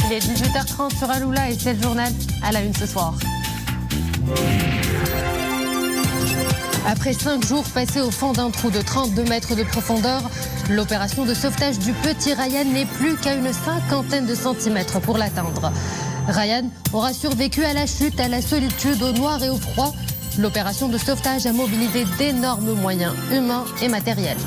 Il est 18h30 sur Aloula et c'est le journal à la une ce soir. Après 5 jours passés au fond d'un trou de 32 mètres de profondeur, l'opération de sauvetage du petit Ryan n'est plus qu'à une cinquantaine de centimètres pour l'atteindre. Ryan aura survécu à la chute, à la solitude, au noir et au froid. L'opération de sauvetage a mobilisé d'énormes moyens humains et matériels.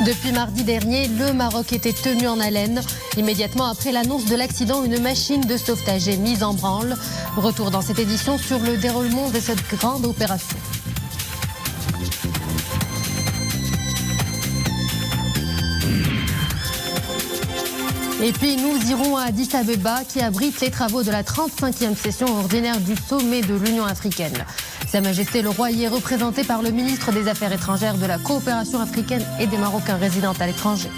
Depuis mardi dernier, le Maroc était tenu en haleine. Immédiatement après l'annonce de l'accident, une machine de sauvetage est mise en branle. Retour dans cette édition sur le déroulement de cette grande opération. Et puis nous irons à Addis Abeba qui abrite les travaux de la 35e session ordinaire du sommet de l'Union africaine. Sa Majesté le Roi y est représenté par le ministre des Affaires étrangères, de la coopération africaine et des Marocains résidant à l'étranger.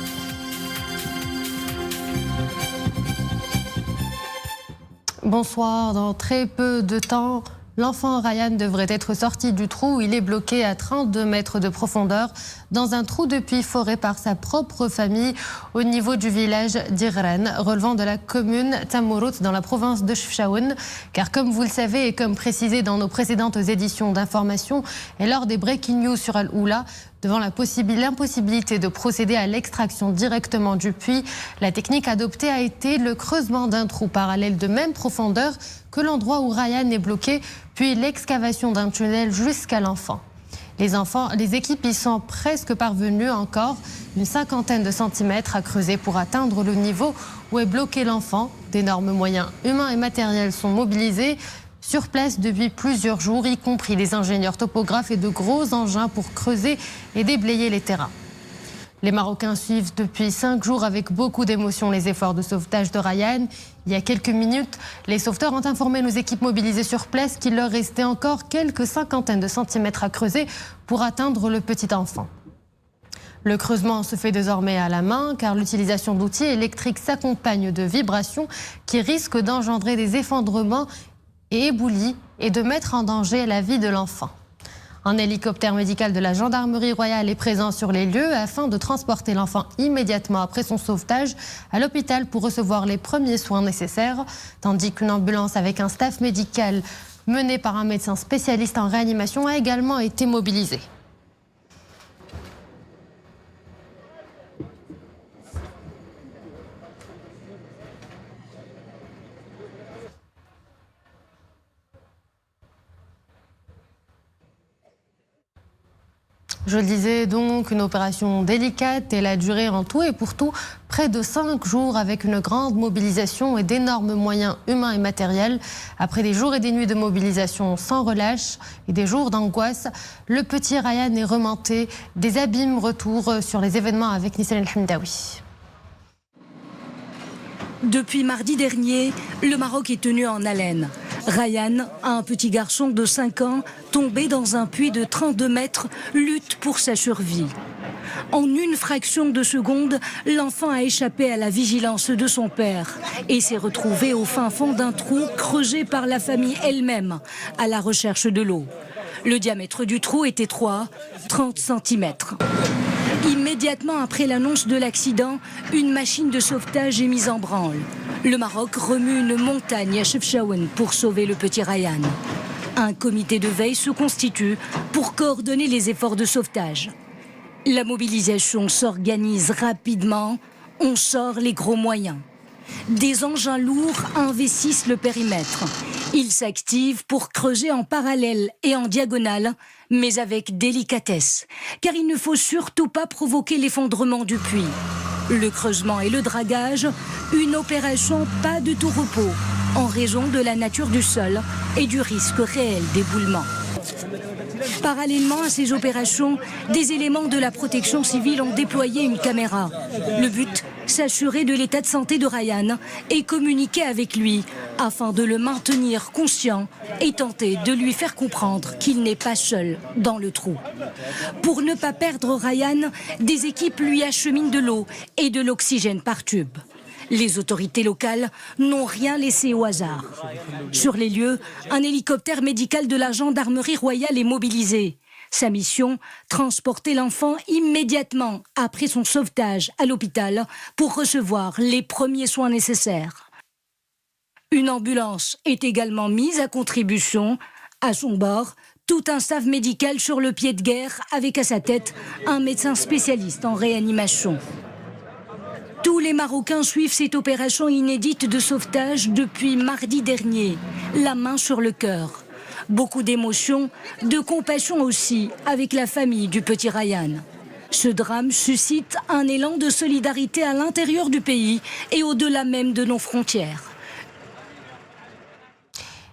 Bonsoir, dans très peu de temps, l'enfant Ryan devrait être sorti du trou où il est bloqué à 32 mètres de profondeur dans un trou de puits foré par sa propre famille au niveau du village d'Irren, relevant de la commune Tamourut dans la province de Chefchaouen. Car comme vous le savez et comme précisé dans nos précédentes éditions d'information et lors des Breaking News sur Al-Oula, devant l'impossibilité de procéder à l'extraction directement du puits, la technique adoptée a été le creusement d'un trou parallèle de même profondeur que l'endroit où Ryan est bloqué, puis l'excavation d'un tunnel jusqu'à l'enfant. Les équipes y sont presque parvenues, encore une cinquantaine de centimètres à creuser pour atteindre le niveau où est bloqué l'enfant. D'énormes moyens humains et matériels sont mobilisés sur place depuis plusieurs jours, y compris des ingénieurs topographes et de gros engins pour creuser et déblayer les terrains. Les Marocains suivent depuis 5 jours avec beaucoup d'émotion les efforts de sauvetage de Ryan. Il y a quelques minutes, les sauveteurs ont informé nos équipes mobilisées sur place qu'il leur restait encore quelques cinquantaines de centimètres à creuser pour atteindre le petit enfant. Le creusement se fait désormais à la main car l'utilisation d'outils électriques s'accompagne de vibrations qui risquent d'engendrer des effondrements et éboulis et de mettre en danger la vie de l'enfant. Un hélicoptère médical de la gendarmerie royale est présent sur les lieux afin de transporter l'enfant immédiatement après son sauvetage à l'hôpital pour recevoir les premiers soins nécessaires, tandis qu'une ambulance avec un staff médical mené par un médecin spécialiste en réanimation a également été mobilisée. Je le disais donc, une opération délicate. Elle a duré en tout et pour tout près de 5 jours avec une grande mobilisation et d'énormes moyens humains et matériels. Après des jours et des nuits de mobilisation sans relâche et des jours d'angoisse, le petit Ryan est remonté des abîmes. Retour sur les événements avec Nissane El Hamdaoui. Depuis mardi dernier, le Maroc est tenu en haleine. Ryan, un petit garçon de 5 ans, tombé dans un puits de 32 mètres, lutte pour sa survie. En une fraction de seconde, l'enfant a échappé à la vigilance de son père et s'est retrouvé au fin fond d'un trou creusé par la famille elle-même, à la recherche de l'eau. Le diamètre du trou est étroit, 30 cm. Immédiatement après l'annonce de l'accident, une machine de sauvetage est mise en branle. Le Maroc remue une montagne à Chefchaouen pour sauver le petit Ryan. Un comité de veille se constitue pour coordonner les efforts de sauvetage. La mobilisation s'organise rapidement, on sort les gros moyens. Des engins lourds investissent le périmètre. Ils s'activent pour creuser en parallèle et en diagonale, mais avec délicatesse, car il ne faut surtout pas provoquer l'effondrement du puits. Le creusement et le dragage, une opération pas de tout repos, en raison de la nature du sol et du risque réel d'éboulement. Parallèlement à ces opérations, des éléments de la protection civile ont déployé une caméra. Le but, s'assurer de l'état de santé de Ryan et communiquer avec lui afin de le maintenir conscient et tenter de lui faire comprendre qu'il n'est pas seul dans le trou. Pour ne pas perdre Ryan, des équipes lui acheminent de l'eau et de l'oxygène par tube. Les autorités locales n'ont rien laissé au hasard. Sur les lieux, un hélicoptère médical de la gendarmerie royale est mobilisé. Sa mission, transporter l'enfant immédiatement après son sauvetage à l'hôpital pour recevoir les premiers soins nécessaires. Une ambulance est également mise à contribution. À son bord, tout un staff médical sur le pied de guerre avec à sa tête un médecin spécialiste en réanimation. Tous les Marocains suivent cette opération inédite de sauvetage depuis mardi dernier, la main sur le cœur. Beaucoup d'émotions, de compassion aussi avec la famille du petit Ryan. Ce drame suscite un élan de solidarité à l'intérieur du pays et au-delà même de nos frontières.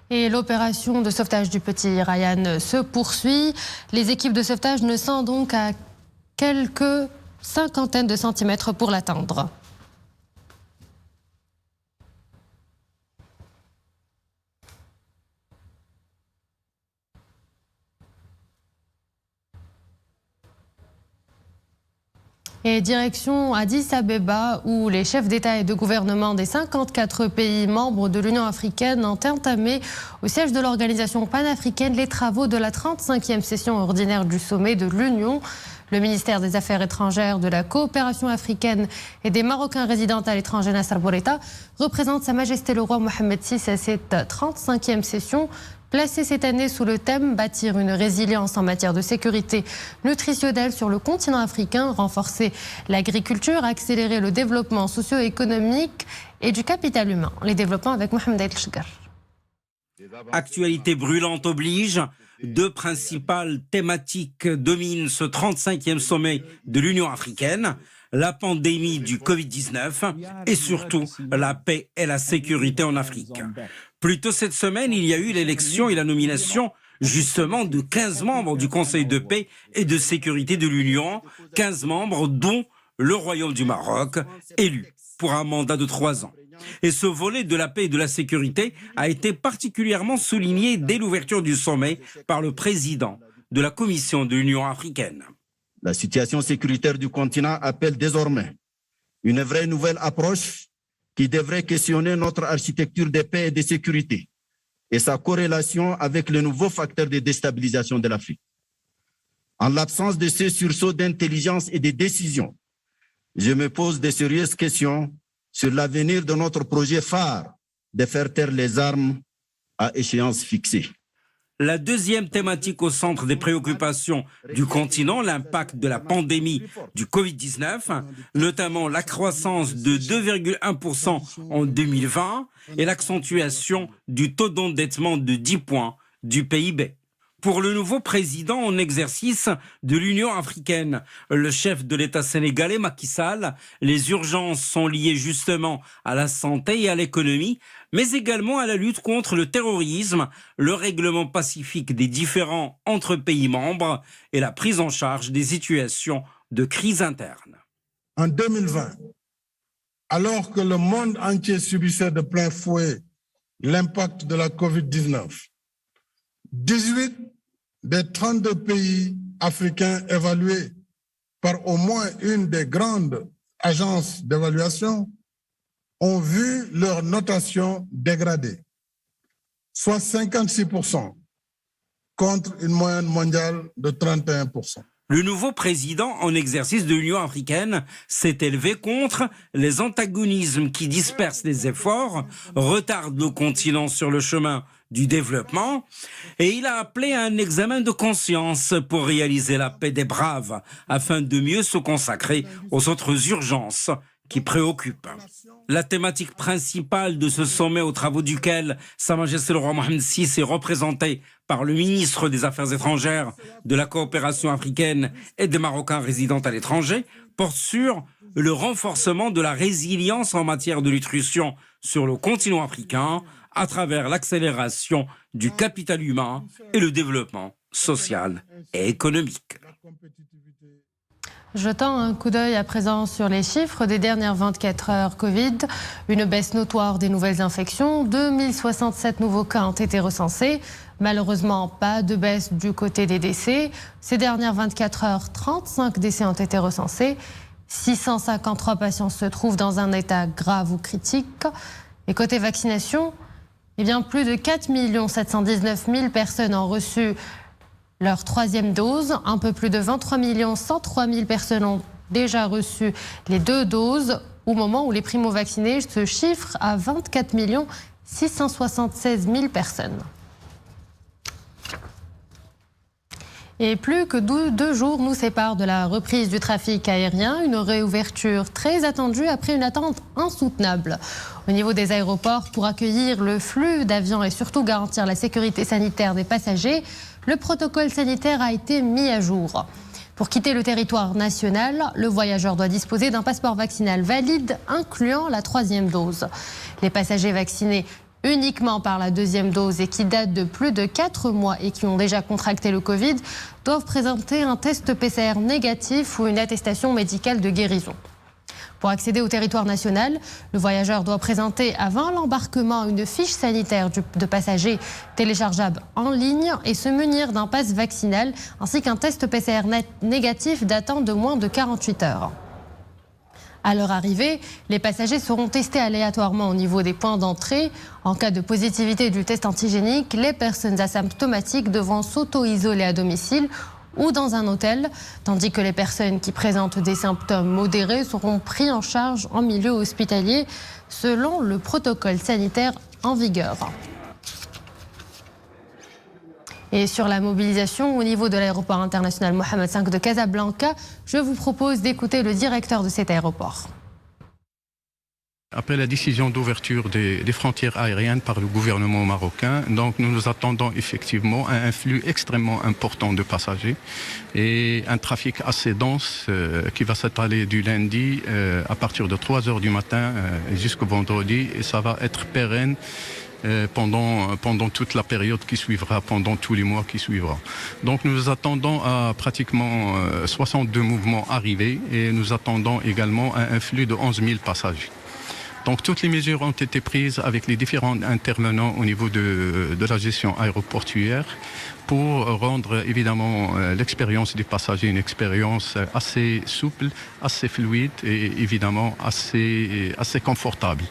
Et l'opération de sauvetage du petit Ryan se poursuit. Les équipes de sauvetage ne sont donc à quelques cinquantaines de centimètres pour l'atteindre. Et direction Addis Abeba, où les chefs d'État et de gouvernement des 54 pays membres de l'Union africaine ont entamé au siège de l'organisation panafricaine les travaux de la 35e session ordinaire du sommet de l'Union. Le ministère des Affaires étrangères, de la coopération africaine et des Marocains résidant à l'étranger, Nasser Bourita, représente Sa Majesté le roi Mohamed VI à cette 35e session, placée cette année sous le thème « Bâtir une résilience en matière de sécurité nutritionnelle sur le continent africain, renforcer l'agriculture, accélérer le développement socio-économique et du capital humain ». Les développements avec Mohamed El Chgar. Actualité brûlante oblige. Deux principales thématiques dominent ce 35e sommet de l'Union africaine, la pandémie du Covid-19 et surtout la paix et la sécurité en Afrique. Plus tôt cette semaine, il y a eu l'élection et la nomination justement de 15 membres du Conseil de paix et de sécurité de l'Union, 15 membres dont le Royaume du Maroc, élu pour un mandat de 3 ans. Et ce volet de la paix et de la sécurité a été particulièrement souligné dès l'ouverture du sommet par le président de la Commission de l'Union africaine. La situation sécuritaire du continent appelle désormais une vraie nouvelle approche qui devrait questionner notre architecture de paix et de sécurité et sa corrélation avec les nouveaux facteurs de déstabilisation de l'Afrique. En l'absence de ces sursauts d'intelligence et de décision, je me pose de sérieuses questions sur l'avenir de notre projet phare de faire taire les armes à échéance fixée. La deuxième thématique au centre des préoccupations du continent, l'impact de la pandémie du Covid-19, notamment la croissance de 2,1% en 2020 et l'accentuation du taux d'endettement de 10 points du PIB. Pour le nouveau président en exercice de l'Union africaine, le chef de l'État sénégalais, Macky Sall, les urgences sont liées justement à la santé et à l'économie, mais également à la lutte contre le terrorisme, le règlement pacifique des différends entre pays membres et la prise en charge des situations de crise interne. En 2020, alors que le monde entier subissait de plein fouet l'impact de la Covid-19, 18 des 32 pays africains évalués par au moins une des grandes agences d'évaluation ont vu leur notation dégradée, soit 56% contre une moyenne mondiale de 31%. Le nouveau président en exercice de l'Union africaine s'est élevé contre les antagonismes qui dispersent les efforts, retardent le continent sur le chemin du développement, et il a appelé à un examen de conscience pour réaliser la paix des braves, afin de mieux se consacrer aux autres urgences qui préoccupent. La thématique principale de ce sommet, aux travaux duquel Sa Majesté le roi Mohamed VI est représenté par le ministre des Affaires étrangères, de la coopération africaine et des Marocains résidant à l'étranger, porte sur le renforcement de la résilience en matière de nutrition sur le continent africain à travers l'accélération du capital humain et le développement social et économique. Jetant un coup d'œil à présent sur les chiffres des dernières 24 heures Covid, une baisse notoire des nouvelles infections, 2067 nouveaux cas ont été recensés. Malheureusement, pas de baisse du côté des décès. Ces dernières 24 heures, 35 décès ont été recensés. 653 patients se trouvent dans un état grave ou critique. Et côté vaccination, eh bien, plus de 4 719 000 personnes ont reçu leur troisième dose. Un peu plus de 23 103 000 personnes ont déjà reçu les 2 doses. Au moment où les primo-vaccinés se chiffrent à 24 676 000 personnes. Et plus que 2 jours nous séparent de la reprise du trafic aérien, une réouverture très attendue après une attente insoutenable. Au niveau des aéroports, pour accueillir le flux d'avions et surtout garantir la sécurité sanitaire des passagers, le protocole sanitaire a été mis à jour. Pour quitter le territoire national, le voyageur doit disposer d'un passeport vaccinal valide incluant la 3e dose. Les passagers vaccinés uniquement par la 2e dose et qui datent de plus de 4 mois et qui ont déjà contracté le Covid doivent présenter un test PCR négatif ou une attestation médicale de guérison. Pour accéder au territoire national, le voyageur doit présenter avant l'embarquement une fiche sanitaire de passager téléchargeable en ligne et se munir d'un pass vaccinal ainsi qu'un test PCR négatif datant de moins de 48 heures. À leur arrivée, les passagers seront testés aléatoirement au niveau des points d'entrée. En cas de positivité du test antigénique, les personnes asymptomatiques devront s'auto-isoler à domicile ou dans un hôtel, tandis que les personnes qui présentent des symptômes modérés seront pris en charge en milieu hospitalier selon le protocole sanitaire en vigueur. Et sur la mobilisation au niveau de l'aéroport international Mohamed V de Casablanca, je vous propose d'écouter le directeur de cet aéroport. Après la décision d'ouverture des frontières aériennes par le gouvernement marocain, donc nous nous attendons effectivement à un flux extrêmement important de passagers et un trafic assez dense qui va s'étaler du lundi à partir de 3 heures du matin jusqu'au vendredi, et ça va être pérenne pendant toute la période qui suivra, pendant tous les mois qui suivront. Donc nous attendons à pratiquement 62 mouvements arrivés et nous attendons également à un flux de 11 000 passagers. Donc toutes les mesures ont été prises avec les différents intervenants au niveau de la gestion aéroportuaire pour rendre évidemment l'expérience des passagers une expérience assez souple, assez fluide et évidemment assez confortable.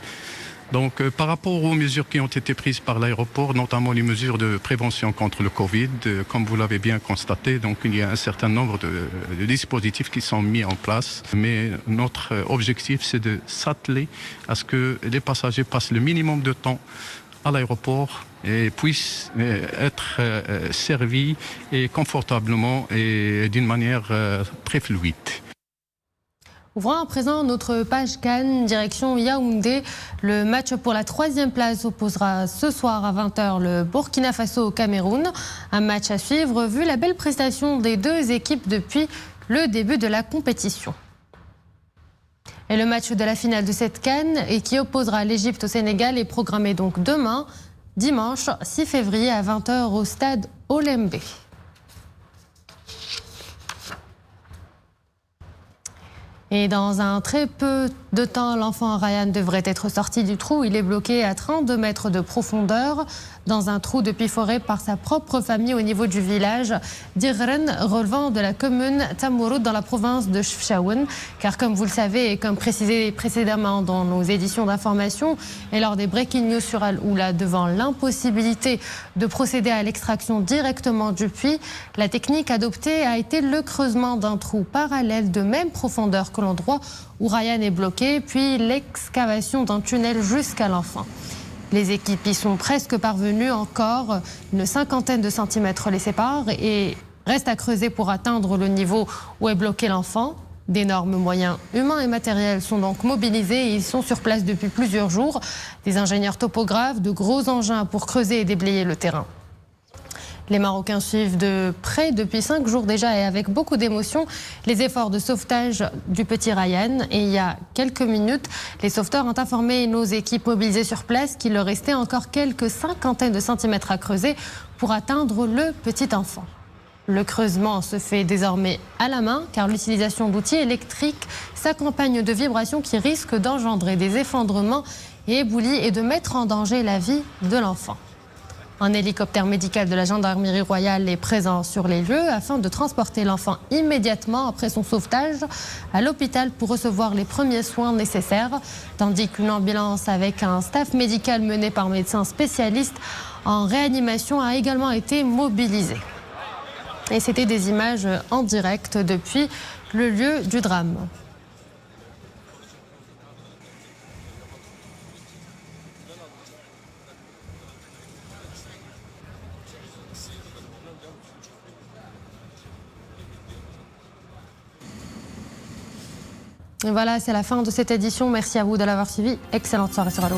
Donc par rapport aux mesures qui ont été prises par l'aéroport, notamment les mesures de prévention contre le Covid, comme vous l'avez bien constaté, donc il y a un certain nombre de dispositifs qui sont mis en place. Mais notre objectif, c'est de s'atteler à ce que les passagers passent le minimum de temps à l'aéroport et puissent être servis et confortablement et d'une manière très fluide. Ouvrons à présent notre page CAN, direction Yaoundé. Le match pour la 3e place opposera ce soir à 20h le Burkina Faso au Cameroun. Un match à suivre vu la belle prestation des 2 équipes depuis le début de la compétition. Et le match de la finale de cette CAN et qui opposera l'Égypte au Sénégal est programmé donc demain, dimanche 6 février à 20h au stade Olembe. Et dans un très peu de temps, l'enfant Ryan devrait être sorti du trou. Il est bloqué à 32 mètres de profondeur dans un trou depuis foré par sa propre famille au niveau du village d'Irren, relevant de la commune Tamourou dans la province de Chefchaouen. Car comme vous le savez et comme précisé précédemment dans nos éditions d'information et lors des Breaking News sur Al-Oula, devant l'impossibilité de procéder à l'extraction directement du puits, la technique adoptée a été le creusement d'un trou parallèle de même profondeur que l'endroit où Ryan est bloqué, puis l'excavation d'un tunnel jusqu'à l'enfant. Les équipes y sont presque parvenues, encore une 50aine de centimètres les séparent et reste à creuser pour atteindre le niveau où est bloqué l'enfant. D'énormes moyens humains et matériels sont donc mobilisés et ils sont sur place depuis plusieurs jours. Des ingénieurs topographes, de gros engins pour creuser et déblayer le terrain. Les Marocains suivent de près depuis 5 jours déjà et avec beaucoup d'émotion les efforts de sauvetage du petit Ryan. Et il y a quelques minutes, les sauveteurs ont informé nos équipes mobilisées sur place qu'il leur restait encore quelques 50aines de centimètres à creuser pour atteindre le petit enfant. Le creusement se fait désormais à la main car l'utilisation d'outils électriques s'accompagne de vibrations qui risquent d'engendrer des effondrements et éboulis et de mettre en danger la vie de l'enfant. Un hélicoptère médical de la gendarmerie royale est présent sur les lieux afin de transporter l'enfant immédiatement après son sauvetage à l'hôpital pour recevoir les premiers soins nécessaires, tandis qu'une ambulance avec un staff médical mené par médecins spécialistes en réanimation a également été mobilisée. Et c'était des images en direct depuis le lieu du drame. Et voilà, c'est la fin de cette édition. Merci à vous de l'avoir suivi. Excellente soirée sur Allo.